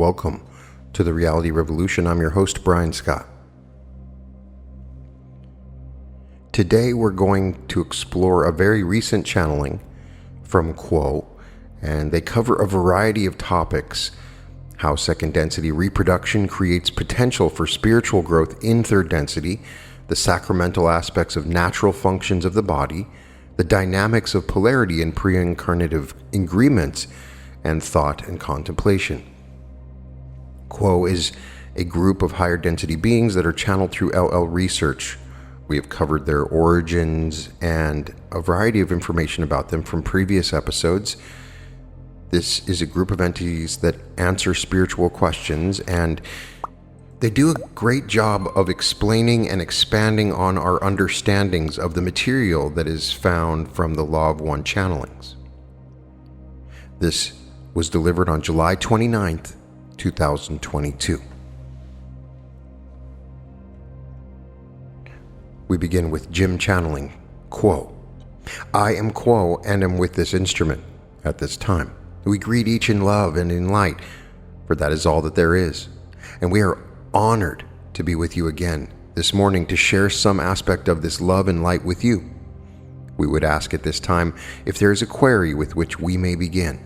welcome to the Reality Revolution. I'm your host, Brian Scott. Today we're going to explore a very recent channeling from Quo, and they cover a variety of topics: how second density reproduction creates potential for spiritual growth in third density, the sacramental aspects of natural functions of the body, the dynamics of polarity and pre-incarnative agreements, and thought and contemplation. Quo is a group of higher density beings that are channeled through LL research. We have covered their origins and a variety of information about them from previous episodes. This is a group of entities that answer spiritual questions, and they do a great job of explaining and expanding on our understandings of the material that is found from the Law of One channelings. This was delivered on July 29th, 2022. We begin with Jim channeling Quo. I am Quo and am with this instrument at this time. We greet each in love and in light, for that is all that there is. And we are honored to be with you again this morning to share some aspect of this love and light with you. We would ask at this time if there is a query with which we may begin.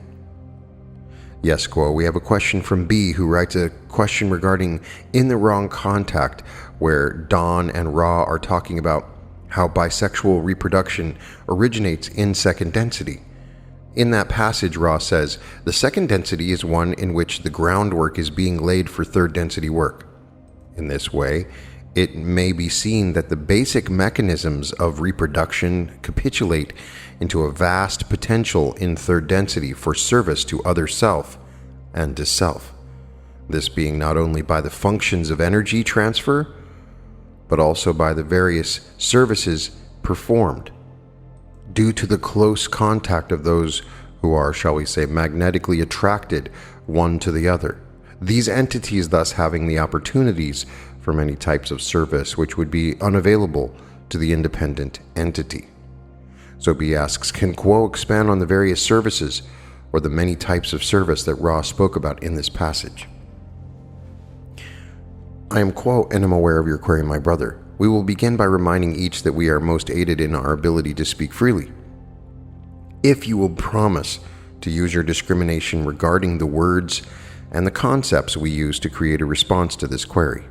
Yes, Quo, we have a question from B, who writes a question regarding In the Wrong Contact, where Don and Ra are talking about how bisexual reproduction originates in second density. In that passage, Ra says, the second density is one in which the groundwork is being laid for third density work. In this way, it may be seen that the basic mechanisms of reproduction capitulate into a vast potential in third density for service to other self and to self. This being not only by the functions of energy transfer, but also by the various services performed. Due to the close contact of those who are, shall we say, magnetically attracted one to the other, these entities thus having the opportunities for many types of service which would be unavailable to the independent entity. So B asks, can Quo expand on the various services or the many types of service that Ra spoke about in this passage? I am Quo and am aware of your query, my brother. We will begin by reminding each that we are most aided in our ability to speak freely. If you will promise to use your discrimination regarding the words and the concepts we use to create a response to this query.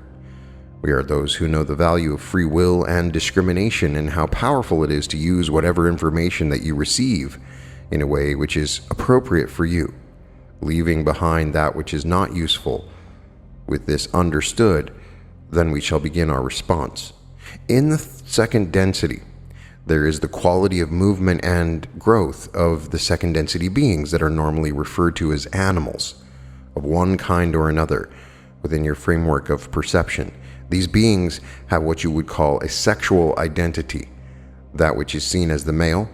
We are those who know the value of free will and discrimination and how powerful it is to use whatever information that you receive in a way which is appropriate for you, leaving behind that which is not useful. With this understood, then we shall begin our response. In the second density, there is the quality of movement and growth of the second density beings that are normally referred to as animals, of one kind or another, within your framework of perception. These beings have what you would call a sexual identity, that which is seen as the male,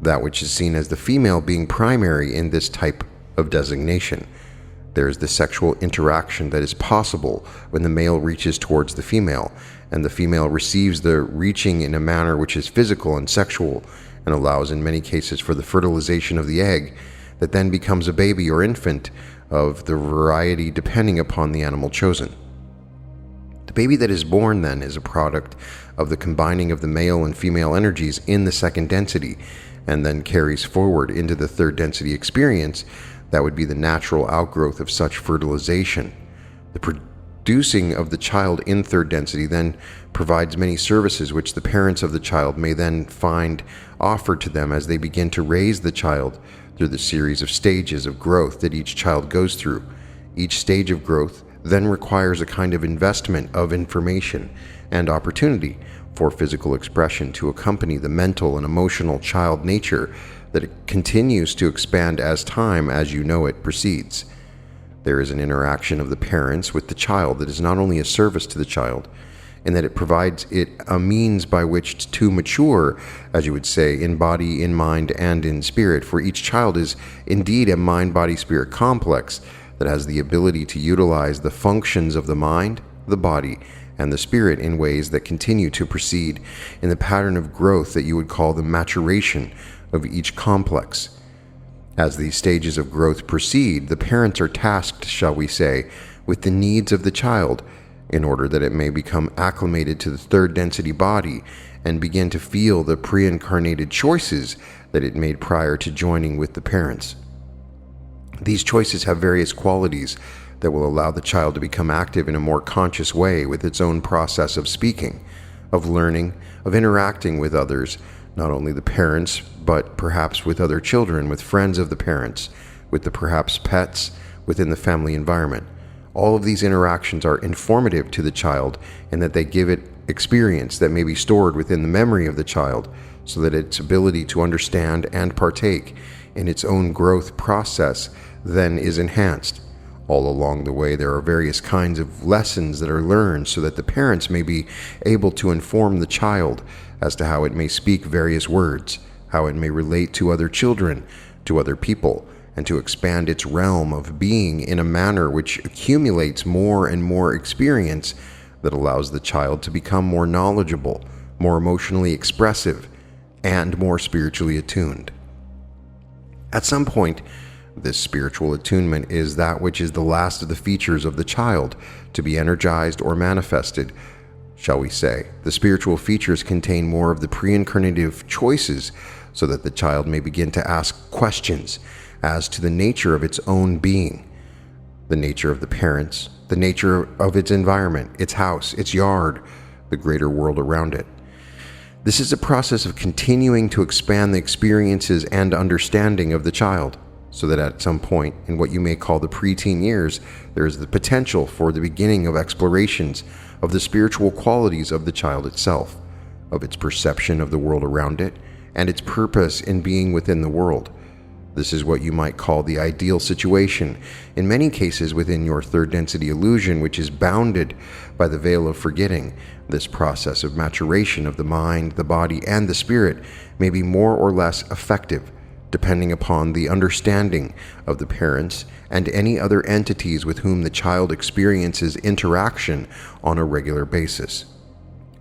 that which is seen as the female being primary in this type of designation. There is the sexual interaction that is possible when the male reaches towards the female, and the female receives the reaching in a manner which is physical and sexual, and allows in many cases for the fertilization of the egg, that then becomes a baby or infant of the variety depending upon the animal chosen. The baby that is born then is a product of the combining of the male and female energies in the second density, and then carries forward into the third density experience. That would be the natural outgrowth of such fertilization. The producing of the child in third density then provides many services which the parents of the child may then find offered to them as they begin to raise the child through the series of stages of growth that each child goes through. Each stage of growth then requires a kind of investment of information and opportunity for physical expression to accompany the mental and emotional child nature that it continues to expand as time as you know it proceeds. There is an interaction of the parents with the child that is not only a service to the child, in that it provides it a means by which to mature, as you would say, in body, in mind, and in spirit, for each child is indeed a mind-body-spirit complex that has the ability to utilize the functions of the mind, the body, and the spirit in ways that continue to proceed in the pattern of growth that you would call the maturation of each complex. As these stages of growth proceed, the parents are tasked, shall we say, with the needs of the child in order that it may become acclimated to the third density body and begin to feel the pre-incarnated choices that it made prior to joining with the parents. These choices have various qualities that will allow the child to become active in a more conscious way with its own process of speaking, of learning, of interacting with others, not only the parents, but perhaps with other children, with friends of the parents, with the perhaps pets within the family environment. All of these interactions are informative to the child in that they give it experience that may be stored within the memory of the child so that its ability to understand and partake in its own growth process then is enhanced. All along the way, there are various kinds of lessons that are learned so that the parents may be able to inform the child as to how it may speak various words, how it may relate to other children, to other people, and to expand its realm of being in a manner which accumulates more and more experience that allows the child to become more knowledgeable, more emotionally expressive, and more spiritually attuned. At some point, this spiritual attunement is that which is the last of the features of the child to be energized or manifested, shall we say. The spiritual features contain more of the pre-incarnative choices so that the child may begin to ask questions as to the nature of its own being, the nature of the parents, the nature of its environment, its house, its yard, the greater world around it. This is a process of continuing to expand the experiences and understanding of the child, so that at some point in what you may call the preteen years, there is the potential for the beginning of explorations of the spiritual qualities of the child itself, of its perception of the world around it, and its purpose in being within the world. This is what you might call the ideal situation, in many cases within your third density illusion, which is bounded by the veil of forgetting. This process of maturation of the mind, the body, and the spirit may be more or less effective, depending upon the understanding of the parents and any other entities with whom the child experiences interaction on a regular basis.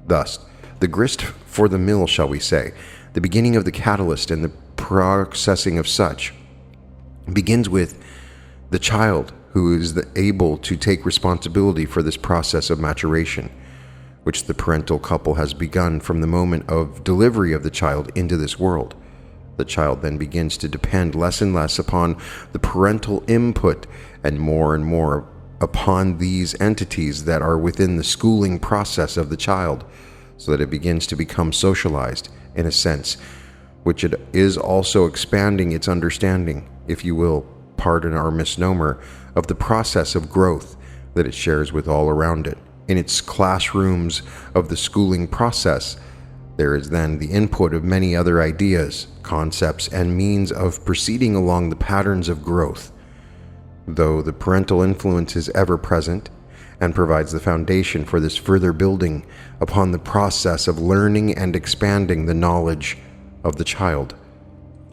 Thus, the grist for the mill, shall we say, the beginning of the catalyst and the processing of such, begins with the child who is able to take responsibility for this process of maturation, which the parental couple has begun from the moment of delivery of the child into this world. The child then begins to depend less and less upon the parental input and more upon these entities that are within the schooling process of the child, so that it begins to become socialized in a sense, which it is also expanding its understanding, if you will, pardon our misnomer, of the process of growth that it shares with all around it. In its classrooms of the schooling process, there is then the input of many other ideas, concepts, and means of proceeding along the patterns of growth. Though the parental influence is ever present and provides the foundation for this further building upon the process of learning and expanding the knowledge of the child.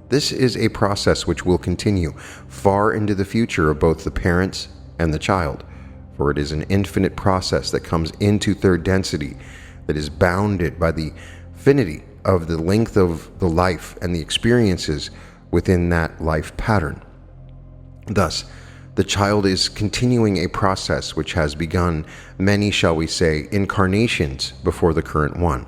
This is a process which will continue far into the future of both the parents and the child, for it is an infinite process that comes into third density that is bounded by the infinity of the length of the life and the experiences within that life pattern. Thus, the child is continuing a process which has begun many, shall we say, incarnations before the current one.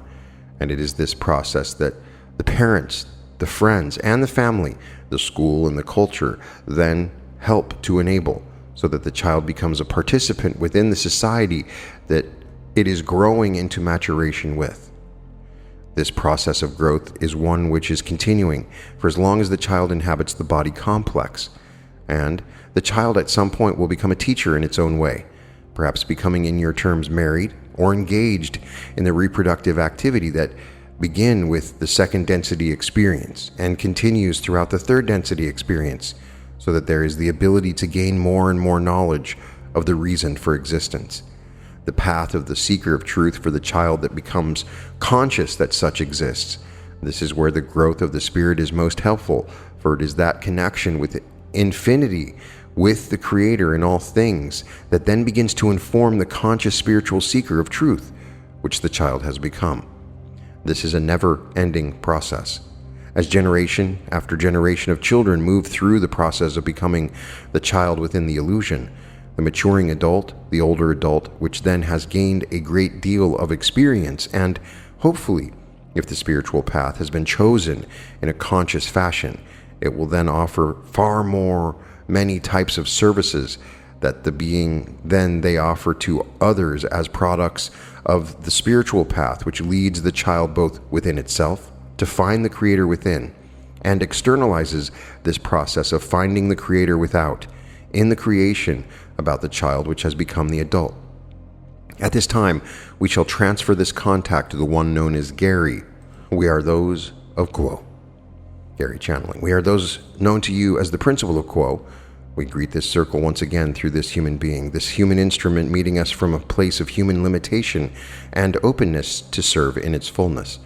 And it is this process that the parents, the friends, and the family, the school and the culture then help to enable, so that the child becomes a participant within the society that it is growing into maturation with. This process of growth is one which is continuing for as long as the child inhabits the body complex, and the child at some point will become a teacher in its own way, perhaps becoming in your terms married or engaged in the reproductive activity that begin with the second density experience and continues throughout the third density experience, so that there is the ability to gain more and more knowledge of the reason for existence. The path of the seeker of truth for the child that becomes conscious that such exists. This is where the growth of the spirit is most helpful, for it is that connection with infinity, with the Creator in all things, that then begins to inform the conscious spiritual seeker of truth, which the child has become. This is a never-ending process, As generation after generation of children move through the process of becoming the child within the illusion, the maturing adult, the older adult, which then has gained a great deal of experience, and hopefully, if the spiritual path has been chosen in a conscious fashion, it will then offer far more many types of services that the being then they offer to others as products of the spiritual path, which leads the child both within itself to find the Creator within, and externalizes this process of finding the Creator without in the creation about the child which has become the adult. At this time, we shall transfer this contact to the one known as Gary. We are those of Quo. Gary channeling. We are those known to you as the principle of Quo. We greet this circle once again through this human being, this human instrument meeting us from a place of human limitation and openness to serve in its fullness.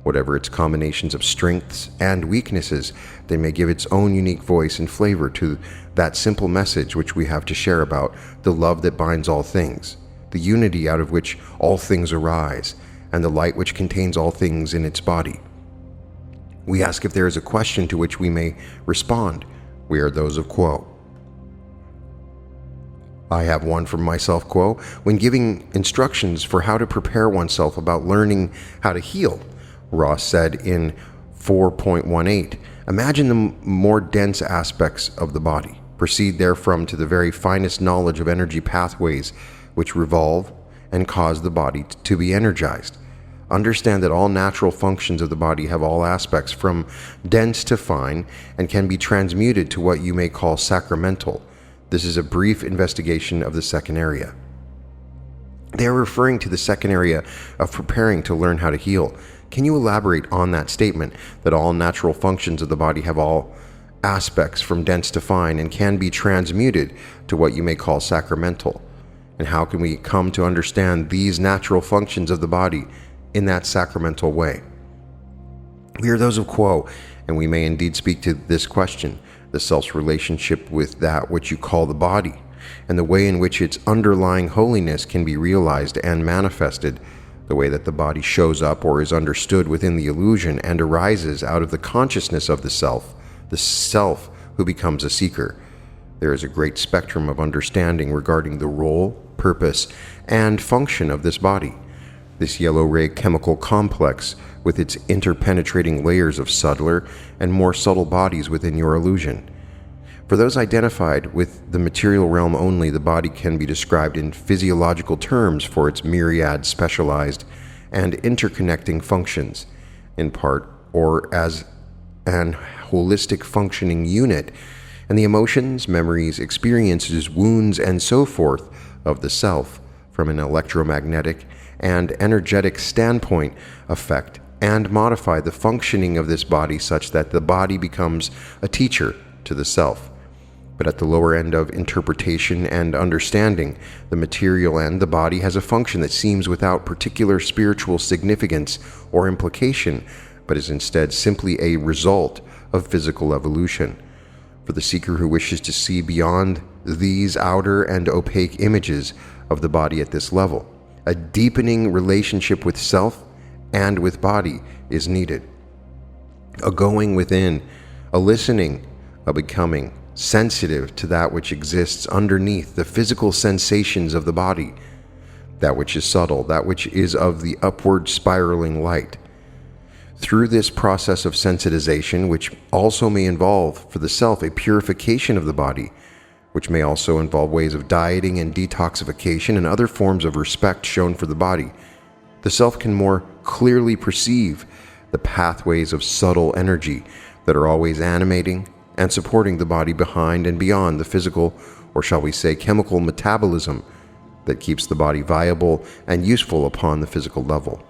Whatever its combinations of strengths and weaknesses, they may give its own unique voice and flavor to that simple message which we have to share about the love that binds all things, the unity out of which all things arise, and the light which contains all things in its body. We ask if there is a question to which we may respond. We are those of Quo. I have one from myself, Quo. When giving instructions for how to prepare oneself about learning how to heal, Ross said in 4.18, imagine the more dense aspects of the body. Proceed therefrom to the very finest knowledge of energy pathways which revolve and cause the body to be energized. Understand that all natural functions of the body have all aspects from dense to fine and can be transmuted to what you may call sacramental. This is a brief investigation of the second area. They are referring to the second area of preparing to learn how to heal. Can you elaborate on that statement that all natural functions of the body have all aspects from dense to fine and can be transmuted to what you may call sacramental? And how can we come to understand these natural functions of the body in that sacramental way? We are those of Quo, and we may indeed speak to this question, the self's relationship with that which you call the body, and the way in which its underlying holiness can be realized and manifested, the way that the body shows up or is understood within the illusion and arises out of the consciousness of the self who becomes a seeker. There is a great spectrum of understanding regarding the role, purpose, and function of this body. This yellow ray chemical complex with its interpenetrating layers of subtler and more subtle bodies within your illusion. For those identified with the material realm only, the body can be described in physiological terms for its myriad specialized and interconnecting functions, in part or as an holistic functioning unit, and the emotions, memories, experiences, wounds, and so forth of the self from an electromagnetic and energetic standpoint affect and modify the functioning of this body such that the body becomes a teacher to the self. But at the lower end of interpretation and understanding, the material and the body has a function that seems without particular spiritual significance or implication, but is instead simply a result of physical evolution. For the seeker who wishes to see beyond these outer and opaque images of the body at this level, a deepening relationship with self and with body is needed. A going within, a listening, a becoming sensitive to that which exists underneath the physical sensations of the body, that which is subtle, that which is of the upward spiraling light. Through this process of sensitization, which also may involve for the self a purification of the body, which may also involve ways of dieting and detoxification and other forms of respect shown for the body, the self can more clearly perceive the pathways of subtle energy that are always animating and supporting the body behind and beyond the physical, or shall we say chemical metabolism that keeps the body viable and useful upon the physical level.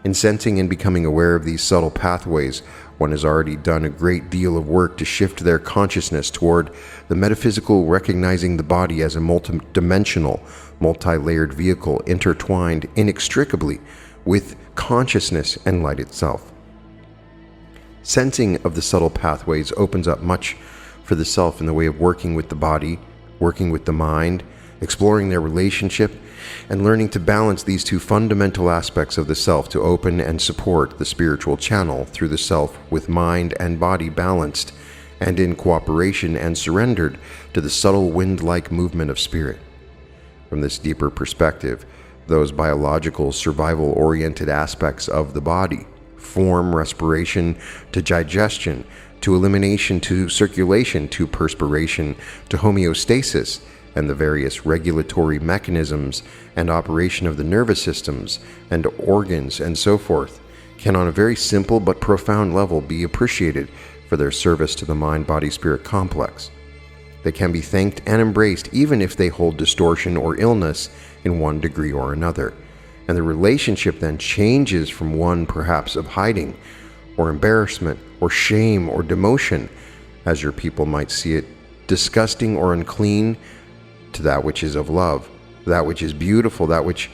In sensing and becoming aware of these subtle pathways, one has already done a great deal of work to shift their consciousness toward the metaphysical, recognizing the body as a multidimensional, multi-layered vehicle intertwined inextricably with consciousness and light itself. Sensing of the subtle pathways opens up much for the self in the way of working with the body, working with the mind, exploring their relationship, and learning to balance these two fundamental aspects of the self to open and support the spiritual channel through the self with mind and body balanced and in cooperation and surrendered to the subtle wind-like movement of spirit. From this deeper perspective, those biological, survival-oriented aspects of the body, form, respiration, to digestion, to elimination, to circulation, to perspiration, to homeostasis, and the various regulatory mechanisms and operation of the nervous systems and organs and so forth, can on a very simple but profound level be appreciated for their service to the mind-body-spirit complex. They can be thanked and embraced even if they hold distortion or illness in one degree or another, and the relationship then changes from one perhaps of hiding or embarrassment or shame or demotion, as your people might see it, disgusting or unclean, to that which is of love, that which is beautiful, that which,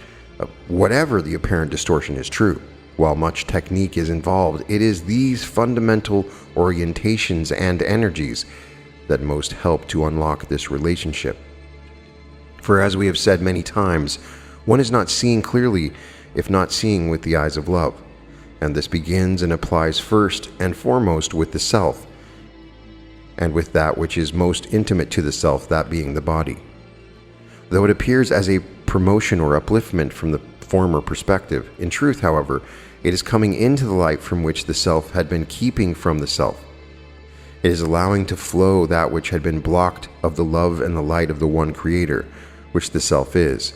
whatever the apparent distortion is true. While much technique is involved, it is these fundamental orientations and energies that most help to unlock this relationship. For as we have said many times, one is not seeing clearly if not seeing with the eyes of love, and this begins and applies first and foremost with the self, and with that which is most intimate to the self, that being the body. Though it appears as a promotion or upliftment from the former perspective, in truth, however, it is coming into the light from which the self had been keeping from the self. It is allowing to flow that which had been blocked of the love and the light of the one Creator, which the self is,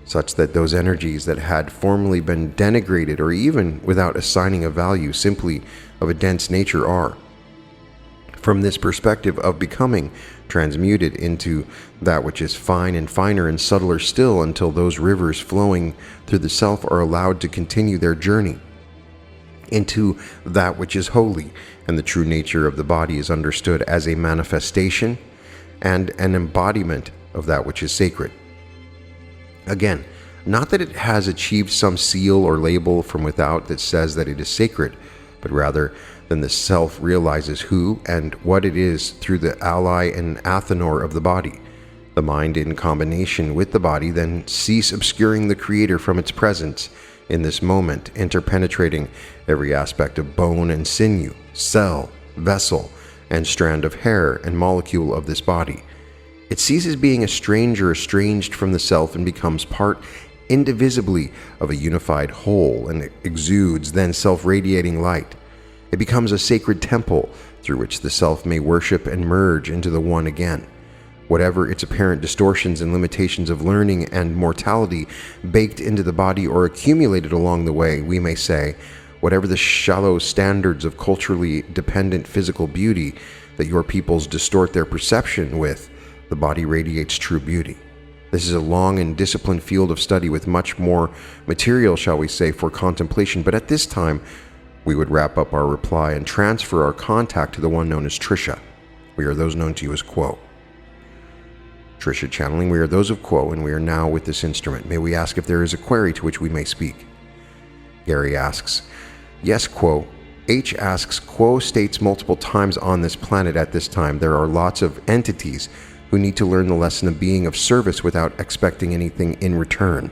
such that those energies that had formerly been denigrated or even without assigning a value simply of a dense nature are, from this perspective of becoming, transmuted into that which is fine and finer and subtler still, until those rivers flowing through the self are allowed to continue their journey into that which is holy, and the true nature of the body is understood as a manifestation and an embodiment of that which is sacred. Again, not that it has achieved some seal or label from without that says that it is sacred, but rather then the self realizes who and what it is through the ally and athanor of the body. The mind in combination with the body then cease obscuring the Creator from its presence in this moment, interpenetrating every aspect of bone and sinew, cell, vessel, and strand of hair and molecule of this body. It ceases being a stranger estranged from the self and becomes part indivisibly of a unified whole, and exudes then self-radiating light. It becomes a sacred temple through which the self may worship and merge into the one again. Whatever its apparent distortions and limitations of learning and mortality baked into the body or accumulated along the way, we may say, whatever the shallow standards of culturally dependent physical beauty that your peoples distort their perception with, the body radiates true beauty. This is a long and disciplined field of study with much more material, shall we say, for contemplation, but at this time, we would wrap up our reply and transfer our contact to the one known as Trisha. We are those known to you as Quo. Trisha channeling, we are those of Quo, and we are now with this instrument. May we ask if there is a query to which we may speak? Gary asks, yes, Quo. H asks, Quo states multiple times on this planet at this time there are lots of entities who need to learn the lesson of being of service without expecting anything in return.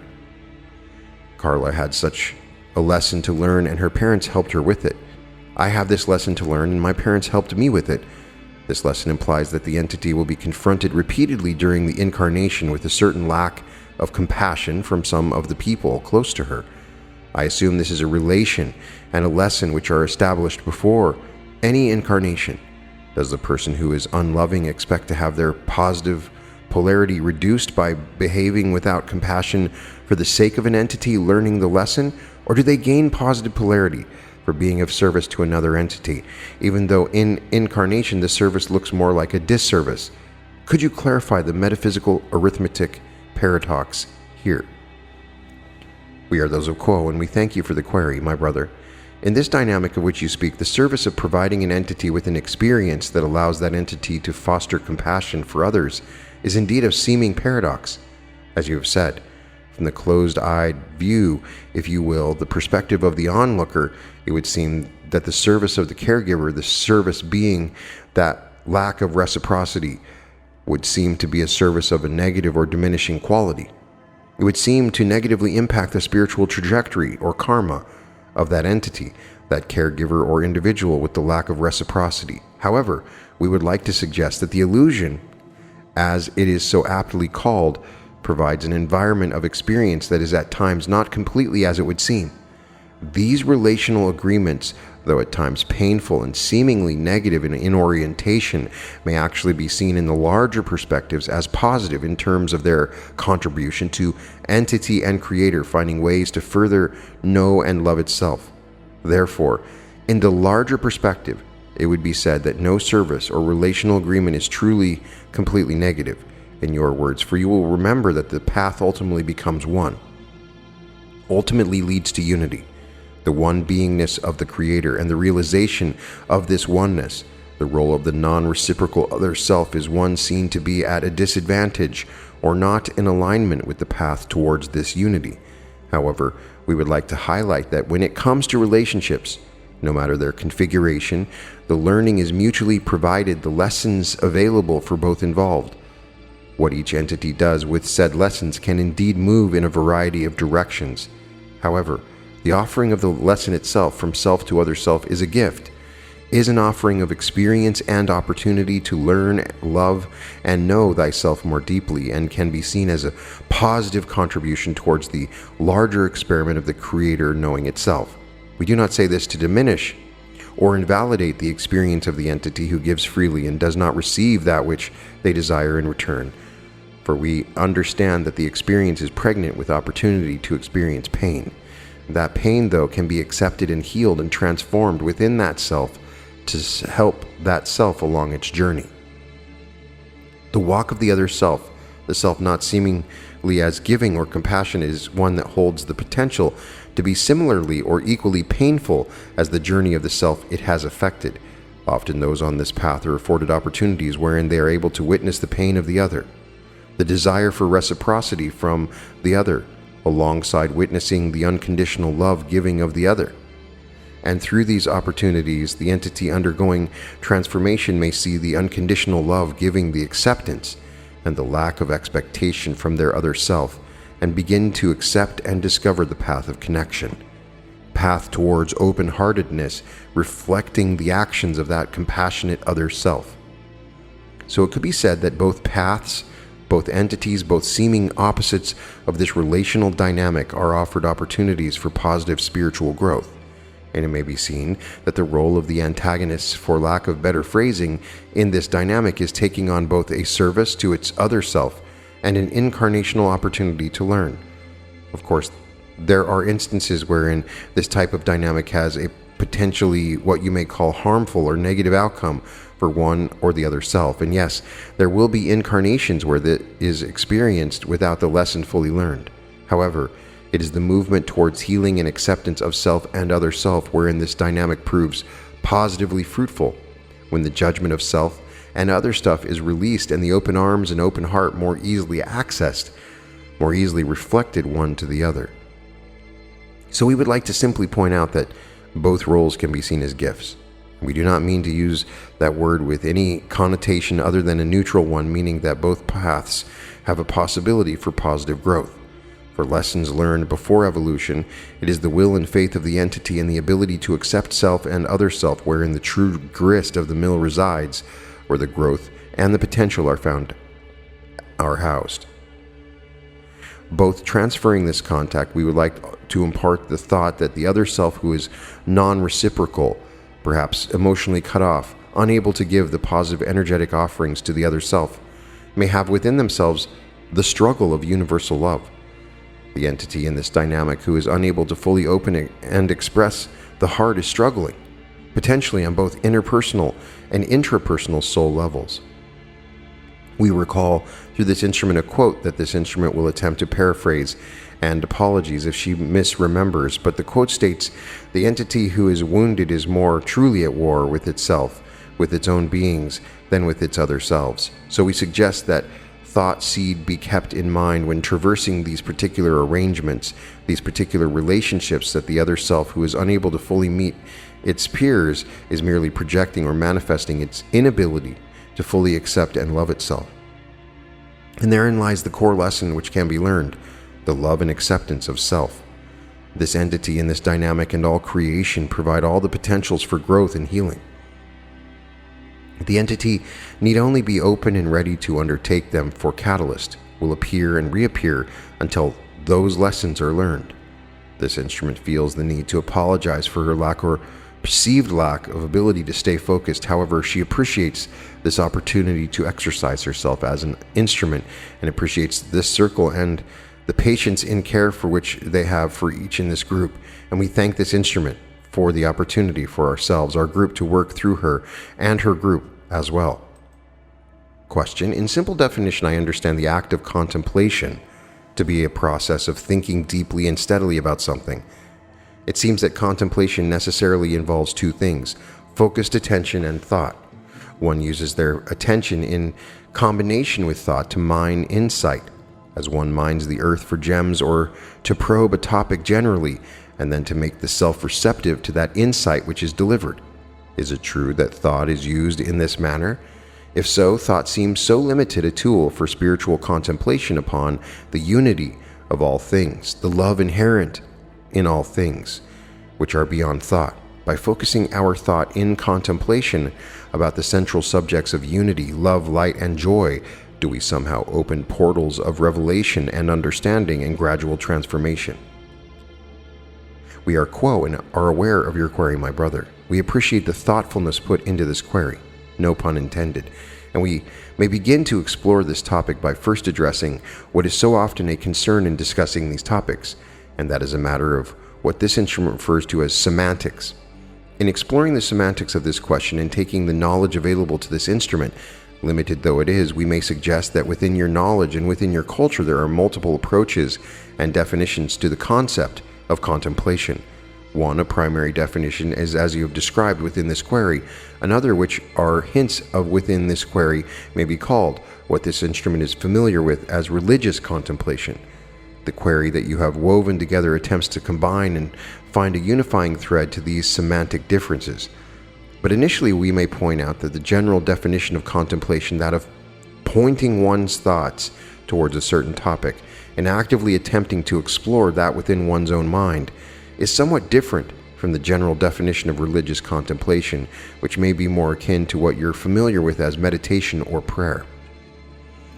Carla had such a lesson to learn, and her parents helped her with it. I have this lesson to learn, and my parents helped me with it. This lesson implies that the entity will be confronted repeatedly during the incarnation with a certain lack of compassion from some of the people close to her. I assume this is a relation and a lesson which are established before any incarnation. Does the person who is unloving expect to have their positive polarity reduced by behaving without compassion for the sake of an entity learning the lesson? Or do they gain positive polarity for being of service to another entity, even though in incarnation the service looks more like a disservice? Could you clarify the metaphysical arithmetic paradox here? We are those of Quo, and we thank you for the query, my brother. In this dynamic of which you speak, the service of providing an entity with an experience that allows that entity to foster compassion for others is indeed a seeming paradox. As you have said, from the closed-eyed view, if you will, the perspective of the onlooker, it would seem that the service of the caregiver, the service being that lack of reciprocity, would seem to be a service of a negative or diminishing quality. It would seem to negatively impact the spiritual trajectory or karma of that entity, that caregiver or individual, with the lack of reciprocity. However, we would like to suggest that the illusion, as it is so aptly called, provides an environment of experience that is at times not completely as it would seem. These relational agreements, though at times painful and seemingly negative in orientation, may actually be seen in the larger perspectives as positive in terms of their contribution to entity and creator finding ways to further know and love itself. Therefore, in the larger perspective, it would be said that no service or relational agreement is truly completely negative, in your words, for you will remember that the path ultimately becomes one, ultimately leads to unity, the one beingness of the Creator, and the realization of this oneness. The role of the non-reciprocal other self is one seen to be at a disadvantage or not in alignment with the path towards this unity. However, we would like to highlight that when it comes to relationships, no matter their configuration, the learning is mutually provided, the lessons available for both involved. What each entity does with said lessons can indeed move in a variety of directions. However, the offering of the lesson itself from self to other self is a gift, is an offering of experience and opportunity to learn, love, and know thyself more deeply, and can be seen as a positive contribution towards the larger experiment of the Creator knowing itself. We do not say this to diminish or invalidate the experience of the entity who gives freely and does not receive that which they desire in return, for we understand that the experience is pregnant with opportunity to experience pain. That pain, though, can be accepted and healed and transformed within that self to help that self along its journey. The walk of the other self, the self not seemingly as giving or compassionate, is one that holds the potential to be similarly or equally painful as the journey of the self it has affected. Often those on this path are afforded opportunities wherein they are able to witness the pain of the other, the desire for reciprocity from the other, alongside witnessing the unconditional love giving of the other. And through these opportunities, the entity undergoing transformation may see the unconditional love giving the acceptance and the lack of expectation from their other self, and begin to accept and discover the path of connection, path towards open-heartedness, reflecting the actions of that compassionate other self. So it could be said that both paths, both entities, both seeming opposites of this relational dynamic are offered opportunities for positive spiritual growth. And it may be seen that the role of the antagonists, for lack of better phrasing, in this dynamic is taking on both a service to its other self and an incarnational opportunity to learn. Of course, there are instances wherein this type of dynamic has a potentially what you may call harmful or negative outcome for one or the other self. And yes, there will be incarnations where that is experienced without the lesson fully learned. However, it is the movement towards healing and acceptance of self and other self wherein this dynamic proves positively fruitful, when the judgment of self and other stuff is released and the open arms and open heart more easily accessed, more easily reflected one to the other. So we would like to simply point out that both roles can be seen as gifts. We do not mean to use that word with any connotation other than a neutral one, meaning that both paths have a possibility for positive growth. For lessons learned before evolution, it is the will and faith of the entity and the ability to accept self and other self wherein the true grist of the mill resides, where the growth and the potential are housed. Both transferring this contact, we would like to impart the thought that the other self who is non-reciprocal, perhaps emotionally cut off, unable to give the positive energetic offerings to the other self, may have within themselves the struggle of universal love. The entity in this dynamic who is unable to fully open and express the heart is struggling, potentially on both interpersonal and intrapersonal soul levels. We recall through this instrument a quote that this instrument will attempt to paraphrase, and apologies if she misremembers, but the quote states, "The entity who is wounded is more truly at war with itself, with its own beings, than with its other selves." So we suggest that thought seed be kept in mind when traversing these particular arrangements, these particular relationships, that the other self who is unable to fully meet its peers is merely projecting or manifesting its inability to fully accept and love itself. And therein lies the core lesson which can be learned, the love and acceptance of self. This entity and this dynamic and all creation provide all the potentials for growth and healing. The entity need only be open and ready to undertake them, for catalyst will appear and reappear until those lessons are learned. This instrument feels the need to apologize for her lack or perceived lack of ability to stay focused. However, she appreciates this opportunity to exercise herself as an instrument and appreciates this circle and the patience in care for which they have for each in this group. And we thank this instrument for the opportunity for ourselves, our group, to work through her and her group as well. Question: in simple definition, I understand the act of contemplation to be a process of thinking deeply and steadily about something. It seems that contemplation necessarily involves two things: focused attention and thought. One uses their attention in combination with thought to mine insight, as one mines the earth for gems, or to probe a topic generally, and then to make the self receptive to that insight which is delivered. Is it true that thought is used in this manner? If so, thought seems so limited a tool for spiritual contemplation upon the unity of all things, the love inherent in all things, which are beyond thought. By focusing our thought in contemplation about the central subjects of unity, love, light, and joy, do we somehow open portals of revelation and understanding and gradual transformation? We are quo and are aware of your query, my brother. We appreciate the thoughtfulness put into this query, no pun intended, and we may begin to explore this topic by first addressing what is so often a concern in discussing these topics, and that is a matter of what this instrument refers to as semantics. In exploring the semantics of this question and taking the knowledge available to this instrument, limited though it is, we may suggest that within your knowledge and within your culture there are multiple approaches and definitions to the concept of contemplation. One, a primary definition, is as you have described within this query. Another, which are hints of within this query, may be called what this instrument is familiar with as religious contemplation. The query that you have woven together attempts to combine and find a unifying thread to these semantic differences. But initially we may point out that the general definition of contemplation, that of pointing one's thoughts towards a certain topic and actively attempting to explore that within one's own mind, is somewhat different from the general definition of religious contemplation, which may be more akin to what you're familiar with as meditation or prayer.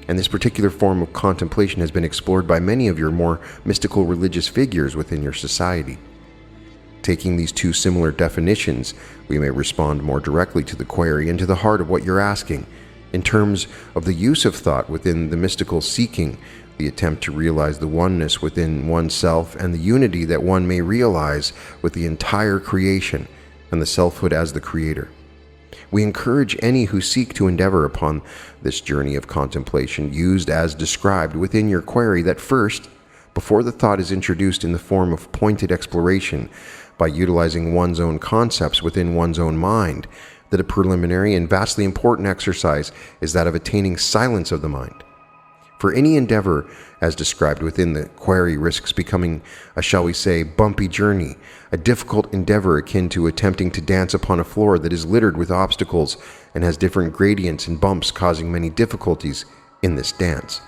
And this particular form of contemplation has been explored by many of your more mystical religious figures within your society. Taking these two similar definitions, we may respond more directly to the query and to the heart of what you're asking, in terms of the use of thought within the mystical seeking, the attempt to realize the oneness within oneself and the unity that one may realize with the entire creation and the selfhood as the creator. We encourage any who seek to endeavor upon this journey of contemplation, used as described within your query, that first, before the thought is introduced in the form of pointed exploration, by utilizing one's own concepts within one's own mind, that a preliminary and vastly important exercise is that of attaining silence of the mind. For any endeavor, as described within the query, risks becoming a, shall we say, bumpy journey, a difficult endeavor akin to attempting to dance upon a floor that is littered with obstacles and has different gradients and bumps, causing many difficulties in this dance.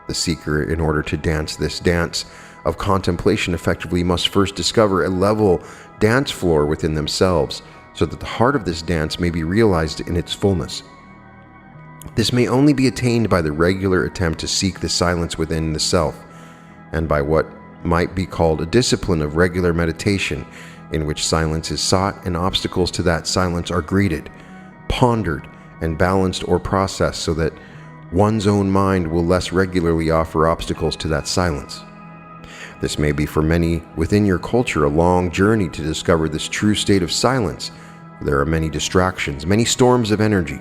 The seeker, in order to dance this dance of contemplation effectively, must first discover a level dance floor within themselves, so that the heart of this dance may be realized in its fullness. This may only be attained by the regular attempt to seek the silence within the self, and by what might be called a discipline of regular meditation, in which silence is sought and obstacles to that silence are greeted, pondered, and balanced or processed, so that one's own mind will less regularly offer obstacles to that silence. This may be for many within your culture a long journey to discover this true state of silence. There are many distractions, many storms of energy,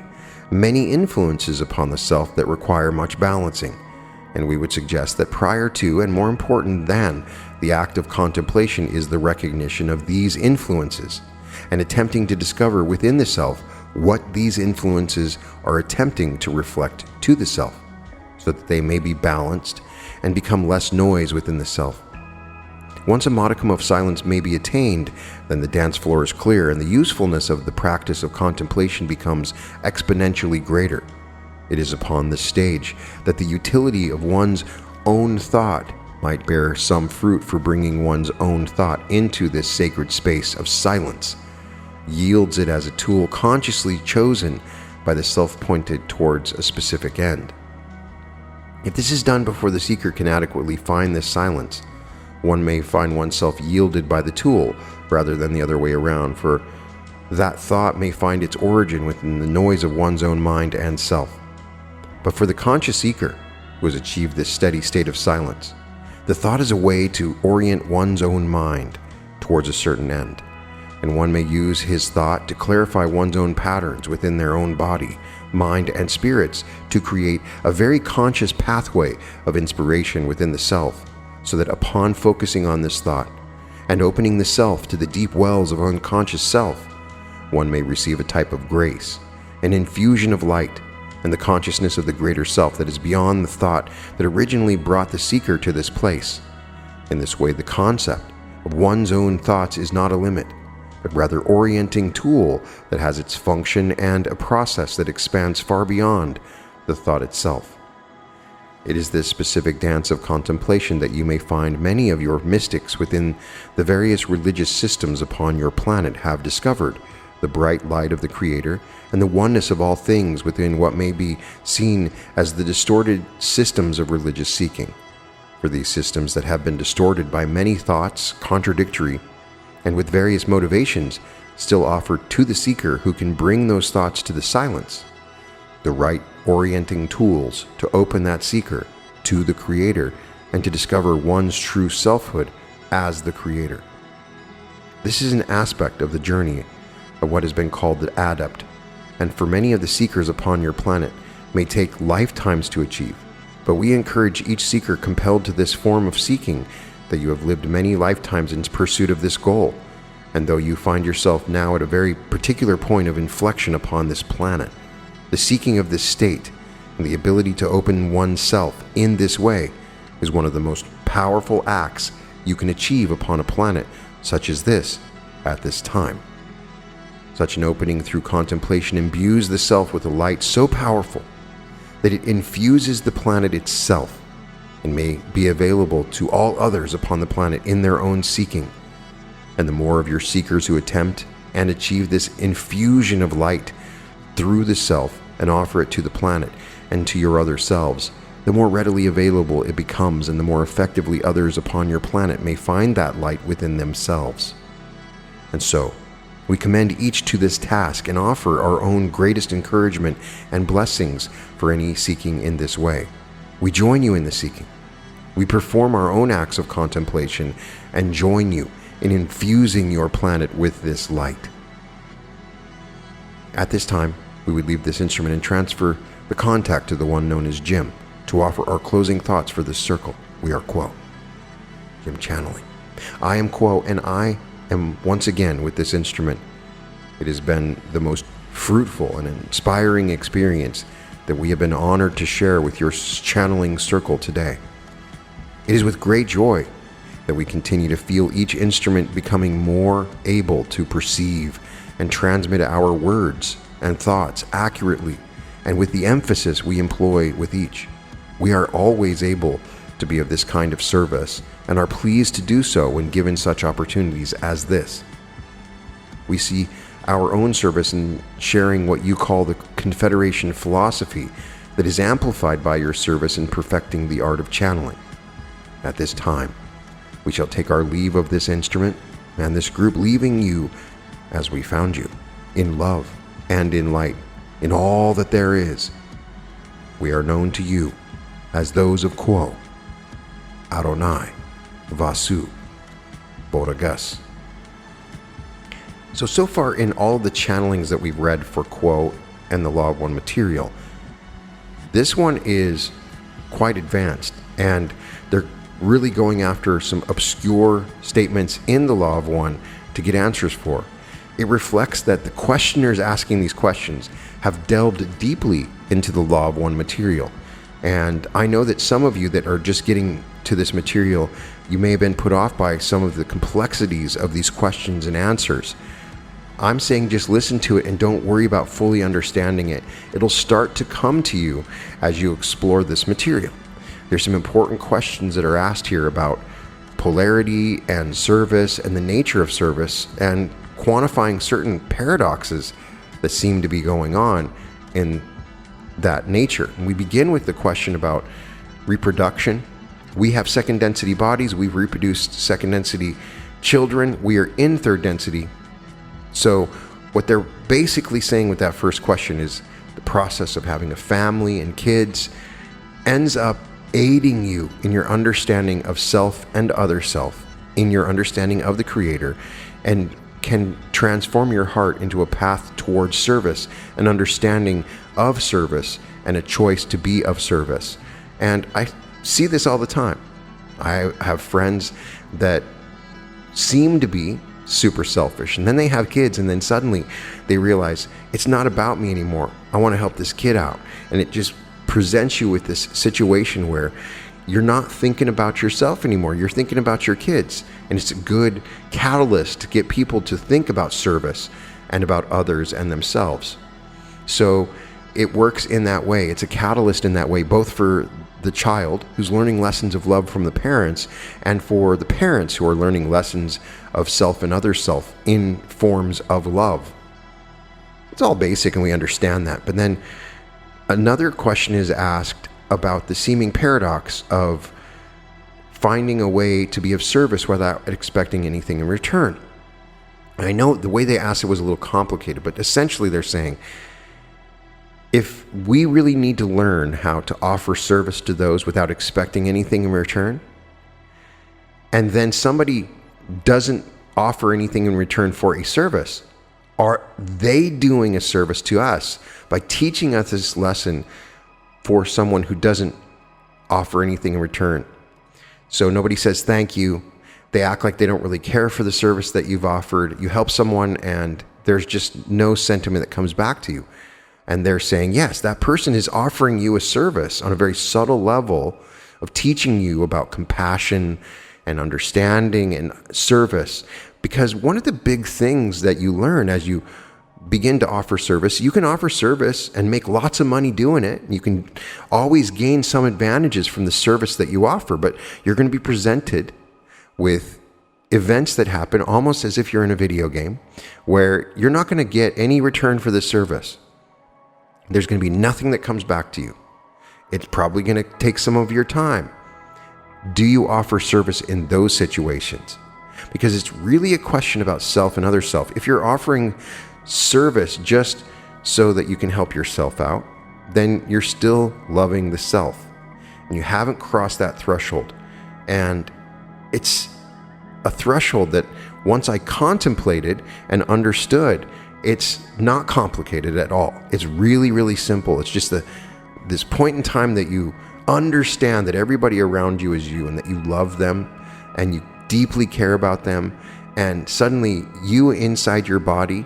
many influences upon the self that require much balancing, and we would suggest that prior to, and more important than, the act of contemplation is the recognition of these influences, and attempting to discover within the self what these influences are attempting to reflect to the self, so that they may be balanced and become less noise within the self. Once a modicum of silence may be attained, then the dance floor is clear, and the usefulness of the practice of contemplation becomes exponentially greater. It is upon this stage that the utility of one's own thought might bear some fruit for bringing one's own thought into this sacred space of silence, yields it as a tool consciously chosen by the self pointed towards a specific end. If this is done before the seeker can adequately find this silence, one may find oneself yielded by the tool rather than the other way around, for that thought may find its origin within the noise of one's own mind and self. But for the conscious seeker who has achieved this steady state of silence, the thought is a way to orient one's own mind towards a certain end, and one may use his thought to clarify one's own patterns within their own body, mind, and spirits to create a very conscious pathway of inspiration within the self, so that upon focusing on this thought and opening the self to the deep wells of unconscious self, one may receive a type of grace, an infusion of light, and the consciousness of the greater self that is beyond the thought that originally brought the seeker to this place. In this way, the concept of one's own thoughts is not a limit, but rather orienting tool that has its function and a process that expands far beyond the thought itself. It is this specific dance of contemplation that you may find many of your mystics within the various religious systems upon your planet have discovered the bright light of the Creator and the oneness of all things within what may be seen as the distorted systems of religious seeking. For these systems that have been distorted by many thoughts, contradictory, and with various motivations, still offer to the seeker who can bring those thoughts to the silence the right orienting tools to open that seeker to the Creator and to discover one's true selfhood as the Creator. This is an aspect of the journey of what has been called the adept, and for many of the seekers upon your planet may take lifetimes to achieve, but we encourage each seeker compelled to this form of seeking that you have lived many lifetimes in pursuit of this goal, and though you find yourself now at a very particular point of inflection upon this planet, the seeking of this state and the ability to open oneself in this way is one of the most powerful acts you can achieve upon a planet such as this at this time. Such an opening through contemplation imbues the self with a light so powerful that it infuses the planet itself and may be available to all others upon the planet in their own seeking. And the more of your seekers who attempt and achieve this infusion of light through the self and offer it to the planet and to your other selves, the more readily available it becomes, and the more effectively others upon your planet may find that light within themselves. And so, we commend each to this task and offer our own greatest encouragement and blessings for any seeking in this way. We join you in the seeking. We perform our own acts of contemplation and join you in infusing your planet with this light. At this time, we would leave this instrument and transfer the contact to the one known as Jim to offer our closing thoughts for this circle. We are Quo. Jim channeling. I am Quo, and I am once again with this instrument. It has been the most fruitful and inspiring experience that we have been honored to share with your channeling circle today. It is with great joy that we continue to feel each instrument becoming more able to perceive and transmit our words and thoughts accurately and with the emphasis we employ with each. We are always able to be of this kind of service and are pleased to do so when given such opportunities as this. We see our own service in sharing what you call the Confederation philosophy that is amplified by your service in perfecting the art of channeling. At this time, we shall take our leave of this instrument and this group, leaving you as we found you, in love and in light, in all that there is. We are known to you as those of Quo, Adonai, Vasu, Boragas. So far in all the channelings that we've read for Quo and the Law of One material, this one is quite advanced, and they're really going after some obscure statements in the Law of One to get answers for. It reflects that the questioners asking these questions have delved deeply into the Law of One material. And I know that some of you that are just getting to this material, you may have been put off by some of the complexities of these questions and answers. I'm saying just listen to it and don't worry about fully understanding it. It'll start to come to you as you explore this material. There's some important questions that are asked here about polarity and service and the nature of service, and quantifying certain paradoxes that seem to be going on in that nature. And we begin with the question about reproduction. We have second density bodies. We've reproduced second density children. We are in third density. So what they're basically saying with that first question is the process of having a family and kids ends up aiding you in your understanding of self and other self, in your understanding of the Creator, and can transform your heart into a path towards service, an understanding of service, and a choice to be of service. And I see this all the time. I have friends that seem to be super selfish, and then they have kids, and then suddenly they realize it's not about me anymore. I want to help this kid out. And it just presents you with this situation where you're not thinking about yourself anymore. You're thinking about your kids. And it's a good catalyst to get people to think about service and about others and themselves. So it works in that way. It's a catalyst in that way, both for the child who's learning lessons of love from the parents, and for the parents who are learning lessons of self and other self in forms of love. It's all basic and we understand that. But then another question is asked about the seeming paradox of finding a way to be of service without expecting anything in return. And I know the way they asked it was a little complicated, but essentially they're saying, if we really need to learn how to offer service to those without expecting anything in return, and then somebody doesn't offer anything in return for a service, are they doing a service to us by teaching us this lesson for someone who doesn't offer anything in return? So nobody says thank you. They act like they don't really care for the service that you've offered. You help someone and there's just no sentiment that comes back to you. And they're saying, yes, that person is offering you a service on a very subtle level of teaching you about compassion and understanding and service. Because one of the big things that you learn as you begin to offer service, you can offer service and make lots of money doing it. You can always gain some advantages from the service that you offer, but you're going to be presented with events that happen almost as if you're in a video game where you're not going to get any return for the service. There's going to be nothing that comes back to you. It's probably going to take some of your time. Do you offer service in those situations? Because it's really a question about self and other self. If you're offering service just so that you can help yourself out, then you're still loving the self. And you haven't crossed that threshold. And it's a threshold that once I contemplated and understood, it's not complicated at all. It's really, really simple. It's just this point in time that you understand that everybody around you is you and that you love them and you deeply care about them. And suddenly you inside your body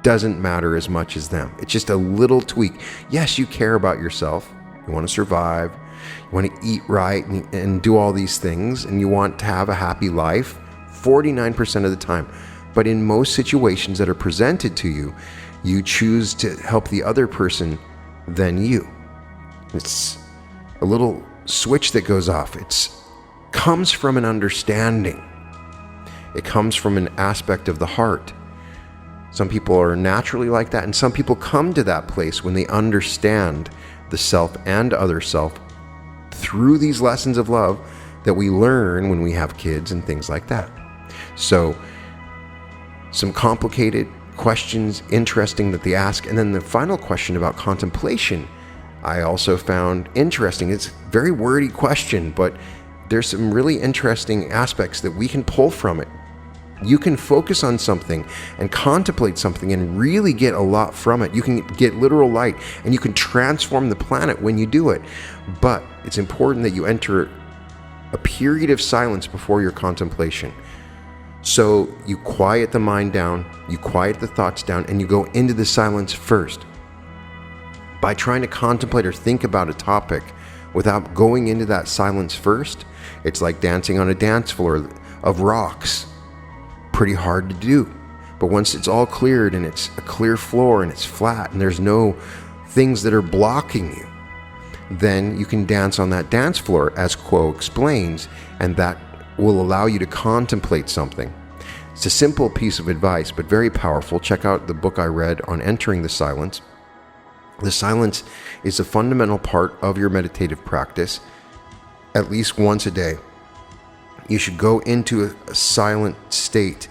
doesn't matter as much as them. It's just a little tweak. Yes, you care about yourself. You want to survive. You want to eat right and do all these things. And you want to have a happy life 49% of the time. But in most situations that are presented to you, you choose to help the other person than you. It's a little switch that goes off. It comes from an understanding. It comes from an aspect of the heart. Some people are naturally like that, and some people come to that place when they understand the self and other self through these lessons of love that we learn when we have kids and things like that. So, some complicated questions, interesting that they ask. And then the final question about contemplation, I also found interesting. It's a very wordy question, but there's some really interesting aspects that we can pull from it. You can focus on something and contemplate something and really get a lot from it. You can get literal light and you can transform the planet when you do it. But it's important that you enter a period of silence before your contemplation. So you quiet the mind down, you quiet the thoughts down, and you go into the silence first. By trying to contemplate or think about a topic without going into that silence first, it's like dancing on a dance floor of rocks. Pretty hard to do. But once it's all cleared and it's a clear floor and it's flat and there's no things that are blocking you, then you can dance on that dance floor, as Quo explains, and that will allow you to contemplate something. It's a simple piece of advice, but very powerful. Check out the book I read on entering the silence. The silence is a fundamental part of your meditative practice. At least once a day, you should go into a silent state.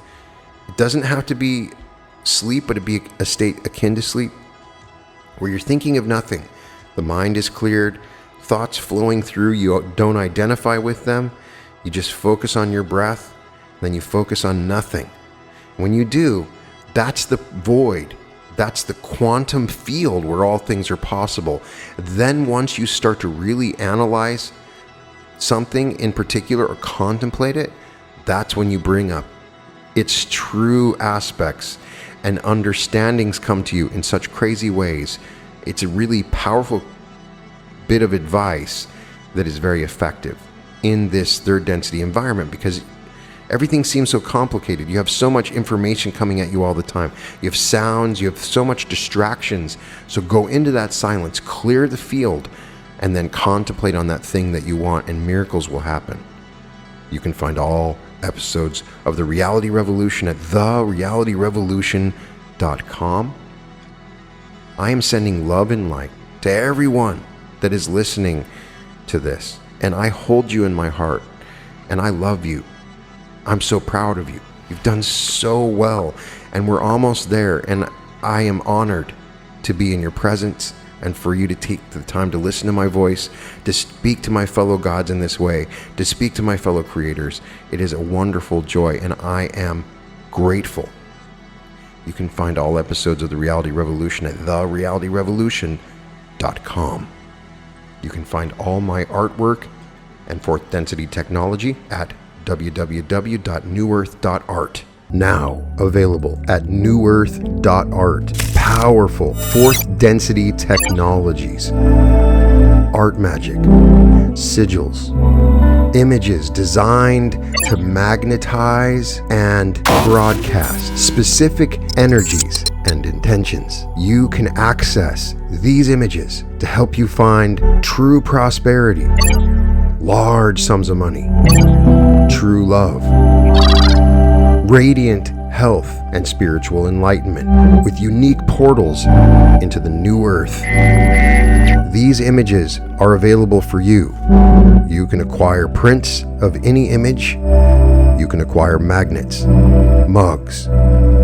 It doesn't have to be sleep, but it'd be a state akin to sleep, where you're thinking of nothing. The mind is cleared, thoughts flowing through, you don't identify with them. You just focus on your breath, then you focus on nothing. When you do, that's the void. That's the quantum field where all things are possible. Then once you start to really analyze something in particular or contemplate it, that's when you bring up its true aspects, and understandings come to you in such crazy ways. It's a really powerful bit of advice that is very effective in this third density environment, because everything seems so complicated. You have so much information coming at you all the time. You have sounds, you have so much distractions. So go into that silence, clear the field, and then contemplate on that thing that you want, and miracles will happen. You can find all episodes of The Reality Revolution at therealityrevolution.com. I am sending love and light to everyone that is listening to this, and I hold you in my heart, and I love you. I'm so proud of you. You've done so well, and we're almost there, and I am honored to be in your presence and for you to take the time to listen to my voice, to speak to my fellow gods in this way, to speak to my fellow creators. It is a wonderful joy, and I am grateful. You can find all episodes of The Reality Revolution at therealityrevolution.com. You can find all my artwork and fourth density technology at www.newearth.art. Now available at newearth.art. Powerful fourth density technologies, art magic, sigils, images designed to magnetize and broadcast specific energies and intentions. You can access these images to help you find true prosperity, large sums of money, true love, radiant health, and spiritual enlightenment with unique portals into the new earth. These images are available for you. You can acquire prints of any image. You can acquire magnets, mugs,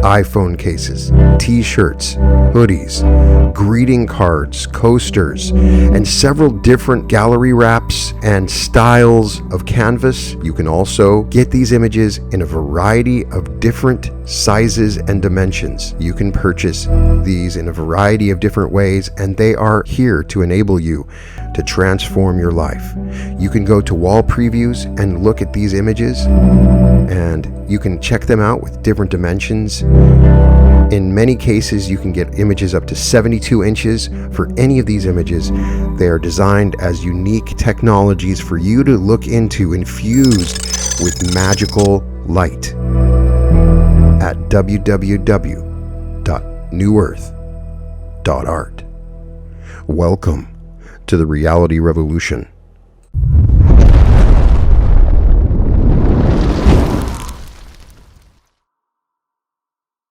iPhone cases, t-shirts, hoodies, greeting cards, coasters, and several different gallery wraps and styles of canvas. You can also get these images in a variety of different sizes and dimensions. You can purchase these in a variety of different ways, and they are here to enable you to transform your life. You can go to wall previews and look at these images, and you can check them out with different dimensions. In many cases, you can get images up to 72 inches for any of these images. They are designed as unique technologies for you to look into, infused with magical light at www.newearth.art. Welcome to the Reality Revolution.